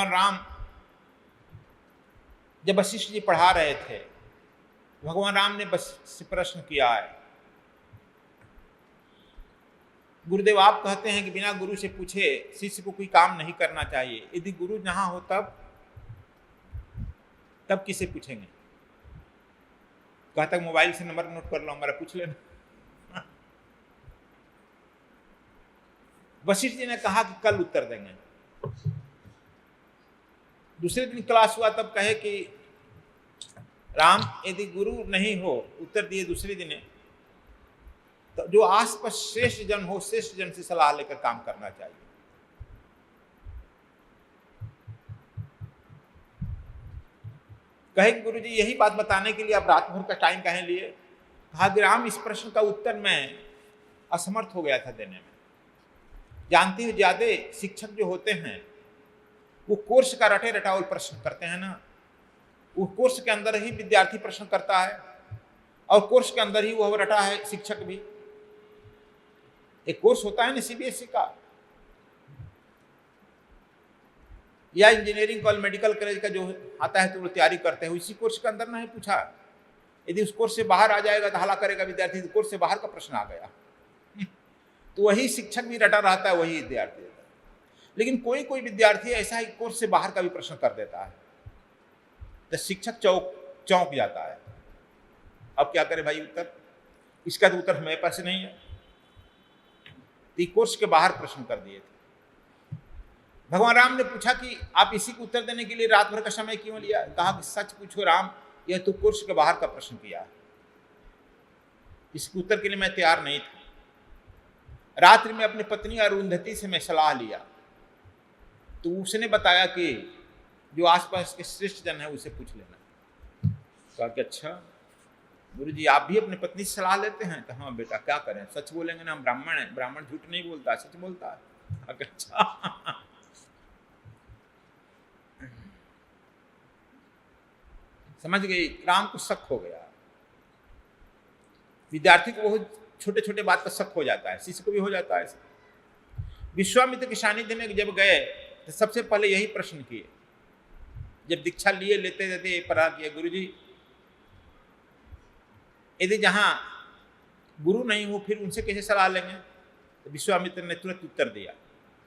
भगवान राम जब वशिष्ठ जी पढ़ा रहे थे, भगवान राम ने वशिष्ठ से प्रश्न किया है, गुरुदेव आप कहते हैं कि बिना गुरु से पूछे शिष्य को कोई काम नहीं करना चाहिए, यदि गुरु जहां हो तब किसे पूछेंगे? कहता मोबाइल से नंबर नोट कर लो, हमारा पूछ लेना। वशिष्ठ जी ने कहा कि कल उत्तर देंगे। दूसरे दिन क्लास हुआ तब कहे कि राम यदि गुरु नहीं हो, उत्तर दिए दूसरे दिन, तो जो आसपास श्रेष्ठ जन हो, श्रेष्ठ जन से सलाह लेकर काम करना चाहिए। कहे गुरु जी यही बात बताने के लिए आप रात भर का टाइम कहे लिए? कहा कि राम इस प्रश्न का उत्तर मैं असमर्थ हो गया था देने में। जानती हो ज्यादा शिक्षक जो होते हैं वो कोर्स का रटे रटावल प्रश्न करते हैं ना, वो कोर्स के अंदर ही विद्यार्थी प्रश्न करता है और कोर्स के अंदर ही वो रटा है शिक्षक भी। एक कोर्स होता है ना सीबीएसई का या इंजीनियरिंग कॉलेज, मेडिकल कॉलेज का जो आता है तो वो तैयारी करते हैं, इसी कोर्स के अंदर ना ही पूछा। यदि उस कोर्स से बाहर आ जाएगा तो हला करेगा विद्यार्थी, तो कोर्स से बाहर का प्रश्न आ गया तो वही शिक्षक भी रटा रहता है, वही विद्यार्थी। लेकिन कोई कोई विद्यार्थी ऐसा ही कोर्स से बाहर का भी प्रश्न कर देता है तो शिक्षक चौंक जाता है। अब क्या करे भाई उत्तर? इसका तो उत्तर मेरे पास नहीं है। तो कोर्स के बाहर प्रश्न कर दिए थे। भगवान राम ने पूछा कि आप इसी को उत्तर देने के लिए रात भर का समय क्यों लिया? कहा कि सच पूछो राम, यह तो कोर्स के बाहर का प्रश्न किया है, इसके उत्तर के लिए मैं तैयार नहीं था। रात्रि में अपनी पत्नी अरुंधति से मैं सलाह लिया तो उसने बताया कि जो आसपास के श्रेष्ठ जन है उसे पूछ लेना। कहा कि अच्छा गुरु जी आप भी अपनी पत्नी से सलाह लेते हैं? तो हाँ बेटा क्या करें, सच बोलेंगे ना, हम ब्राह्मण हैं, ब्राह्मण झूठ नहीं बोलता, सच बोलता है। अच्छा समझ गई? राम को शक हो गया। विद्यार्थी को बहुत छोटे छोटे बात पर शक हो जाता है, शिष्य को भी हो जाता है। विश्वामित्र के सानिध्य में जब गए तो सबसे पहले यही प्रश्न किए। जब दीक्षा लिए लेते लेते पढ़ा किया, गुरु जी यदि जहां गुरु नहीं हो फिर उनसे कैसे सलाह लेंगे? तो विश्वामित्र ने तुरंत उत्तर दिया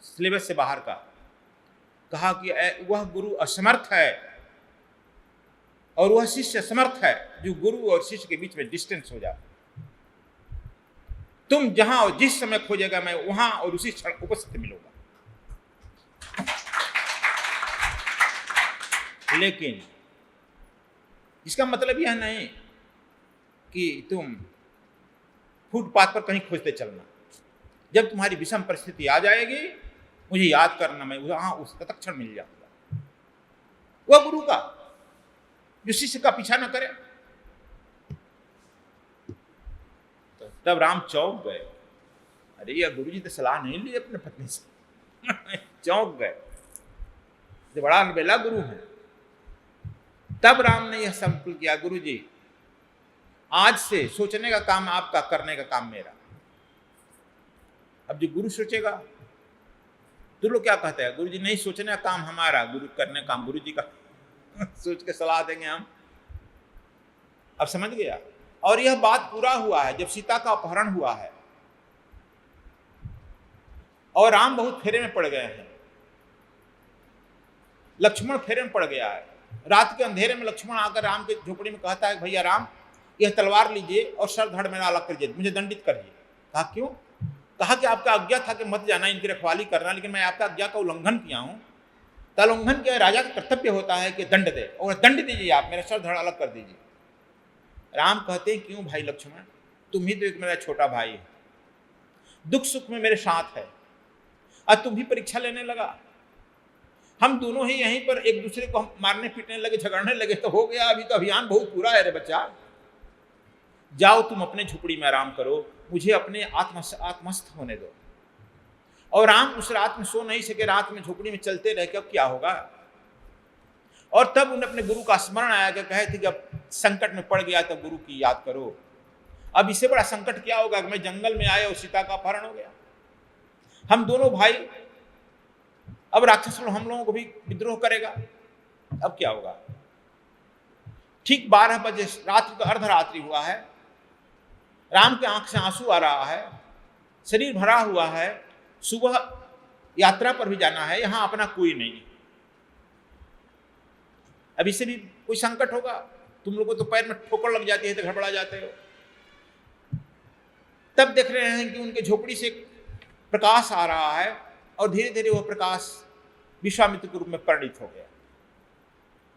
सिलेबस से बाहर का। कहा कि वह गुरु असमर्थ है और वह शिष्य समर्थ है जो गुरु और शिष्य के बीच में डिस्टेंस हो जाए। तुम जहां और जिस समय खोजेगा मैं वहां और उसी क्षण उपस्थित मिलूंगा। लेकिन इसका मतलब यह नहीं कि तुम फुटपाथ पर कहीं खोजते चलना। जब तुम्हारी विषम परिस्थिति आ जाएगी मुझे याद करना, मैं वहां उस तत्क्षण मिल जाऊंगा। वह गुरु का जो शिष्य का पीछा न करे। तो तब राम चौंक गए, अरे यार गुरु जी तो सलाह नहीं ली अपने पत्नी से। चौंक गए, जो बड़ा अलबेला गुरु है। तब राम ने यह संकल्प किया, गुरु जी आज से सोचने का काम आपका, करने का काम मेरा। अब जो गुरु सोचेगा तो लोग क्या कहते हैं, गुरु जी नहीं सोचने का काम हमारा, गुरु करने का काम गुरु जी का। सोच के सलाह देंगे हम। अब समझ गया? और यह बात पूरा हुआ है जब सीता का अपहरण हुआ है और राम बहुत फेरे में पड़ गए हैं। लक्ष्मण फेरे में पड़ गया है। रात के अंधेरे में लक्ष्मण आकर राम के झोपड़ी में कहता है, भैया राम यह तलवार लीजिए और सर धड़ मेरा अलग करिए, मुझे दंडित करिए। कहा क्यों? कहा कि आपका आज्ञा था कि मत जाना, इनकी रखवाली करना, लेकिन मैं आपका आज्ञा का उल्लंघन किया हूं। उल्लंघन किया, राजा का कर्तव्य होता है कि दंड दे, और दंड दीजिए, आप मेरा सर धड़ अलग कर दीजिए। राम कहते हैं क्यों भाई लक्ष्मण, तुम ही तो एक मेरा छोटा भाई है, दुख सुख में मेरे साथ है, और तुम ही परीक्षा लेने लगा। हम दोनों ही यहीं पर एक दूसरे को मारने पीटने लगे, झगड़ने लगे तो हो गया। अभी तो अभियान बहुत पूरा है रे बच्चा। जाओ तुम अपने झुपड़ी में आराम करो, मुझे अपने आत्मस्थ होने दो। और राम उस रात में सो नहीं सके, रात में झोपड़ी में चलते रह के अब क्या होगा। और तब उन्हें अपने गुरु का स्मरण आया कि कहे थे कि अब संकट में पड़ गया तब गुरु की याद करो। अब इससे बड़ा संकट क्या होगा कि मैं जंगल में आया और सीता का अपहरण हो गया। हम दोनों भाई अब राक्षस लोग हम लोगों को भी विद्रोह करेगा। अब क्या होगा? ठीक 12 बजे रात्रि का अर्धरात्रि हुआ है, राम के आंख से आंसू आ रहा है, शरीर भरा हुआ है, सुबह यात्रा पर भी जाना है, यहां अपना कोई नहीं। अब इससे भी कोई संकट होगा? तुम लोगों को तो पैर में ठोकर लग जाती है तो घबरा जाते हो। तब देख रहे हैं कि उनके झोपड़ी से प्रकाश आ रहा है और धीरे धीरे वह प्रकाश विश्वामित्र के रूप में परिणित हो गया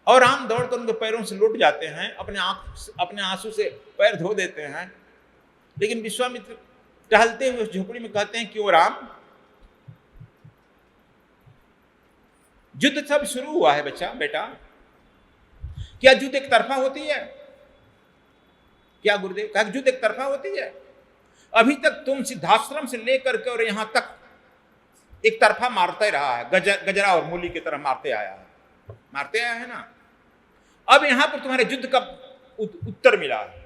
और राम दौड़कर उनके पैरों से लुट जाते हैं, अपने आंसू से पैर धो देते हैं। लेकिन विश्वामित्र टहलते हुए उस झोपड़ी में कहते हैं, क्यों राम, युद्ध सब शुरू हुआ है बेटा। क्या युद्ध एक तरफा होती है? क्या गुरुदेव? क्या युद्ध एक तरफा होती है? अभी तक तुम सिद्धाश्रम से लेकर के और यहां तक एक तरफा मारते रहा है, गजरा और मूली की तरह मारते आया है ना। अब यहां पर तुम्हारे युद्ध का उत्तर मिला है।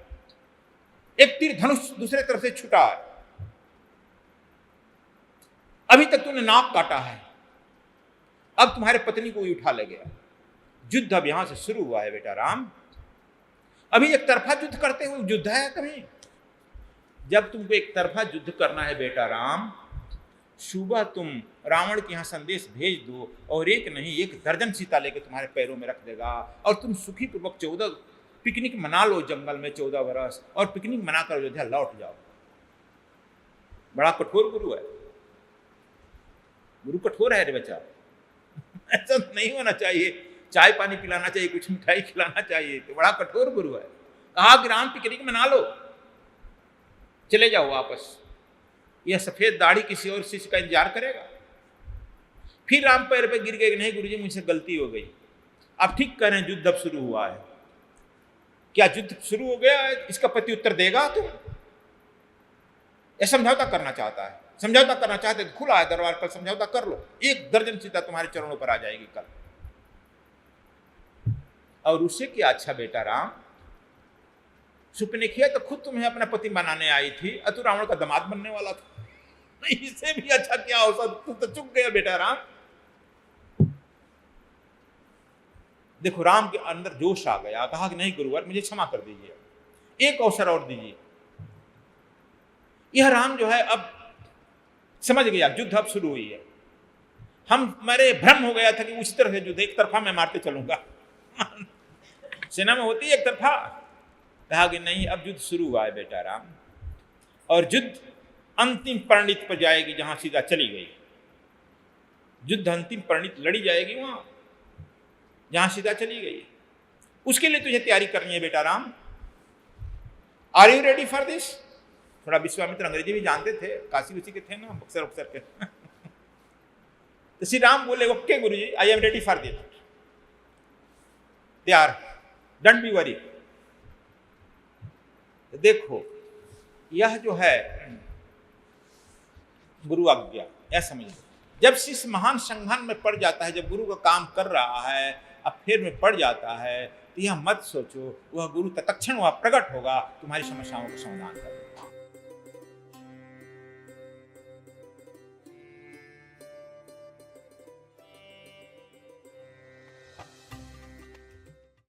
एक तीर धनुष दूसरे तरफ से छूटा है। अभी तक तुमने नाक काटा है, अब तुम्हारे पत्नी को ही उठा ले गया। युद्ध अब यहां से शुरू हुआ है बेटा राम। अभी एक तरफा युद्ध करते हुए युद्ध है कभी? जब तुमको एक तरफा युद्ध करना है बेटा राम, सुबह तुम रावण के यहाँ संदेश भेज दो और एक नहीं 1 दर्जन सीता लेकर तुम्हारे पैरों में रख देगा और तुम सुखी पूर्वक 14 पिकनिक मना लो जंगल में 14 वर्ष और पिकनिक मनाकर अयोध्या लौट जाओ। बड़ा कठोर गुरु है। गुरु कठोर है रे बच्चा। ऐसा नहीं होना चाहिए। चाय पानी पिलाना चाहिए, कुछ मिठाई खिलाना चाहिए, तो बड़ा कठोर गुरु है। कहा कि राम पिकनिक मना लो, चले जाओ वापस। यह सफेद दाढ़ी किसी और शिष्य का इंतजार करेगा? फिर राम पैर पे गिर गए, नहीं गुरुजी मुझसे गलती हो गई। आप ठीक कह रहे हैं, युद्ध अब शुरू हुआ है। क्या युद्ध शुरू हो गया है? इसका प्रत्युत्तर देगा तुम? यह समझौता करना चाहता है। समझौता करना चाहते तो खुला है दरबार, कल समझौता कर लो। 1 दर्जन सीता तुम्हारे चरणों पर आ जाएगी कल। और उससे क्या अच्छा बेटा राम, सुपनेखिया तो खुद तुम्हें अपना पति बनाने आई थी और तू रावण का दामाद बनने वाला था। इससे भी अच्छा क्या हो सकता? तू तो चुक गया बेटा राम। देखो राम के अंदर जोश आ गया। कहा कि नहीं गुरुवर, मुझे क्षमा कर दीजिए, एक अवसर और दीजिए। यह राम जो है अब समझ गया युद्ध अब शुरू हुई है। मेरे भ्रम हो गया था कि उसी तरह से युद्ध एक तरफा मैं मारते चलूंगा। सेना में होती है एक तरफा। कहा कि नहीं, अब युद्ध शुरू हुआ है बेटा राम और युद्ध अंतिम परिणित पर जाएगी जहां सीता चली गई। युद्ध अंतिम परिणित लड़ी जाएगी वहां जहां सीता चली गई। उसके लिए तुझे तैयारी करनी है बेटा Ram. Are you ready for this? थोड़ा विश्वामित्र अंग्रेजी भी जानते थे, काशी उसी के थे ना, बक्सर के। तो श्री राम बोले, okay guruji, I am ready for this. They are, don't be worry. देखो यह जो है गुरु आज्ञा, यह समझ। जब शिष्य महान संघर्ष में पड़ जाता है, जब गुरु का काम कर रहा है अब फिर में पड़ जाता है, तो यह मत सोचो वह गुरु तत्क्षण वह प्रकट होगा, तुम्हारी समस्याओं का समाधान करेगा।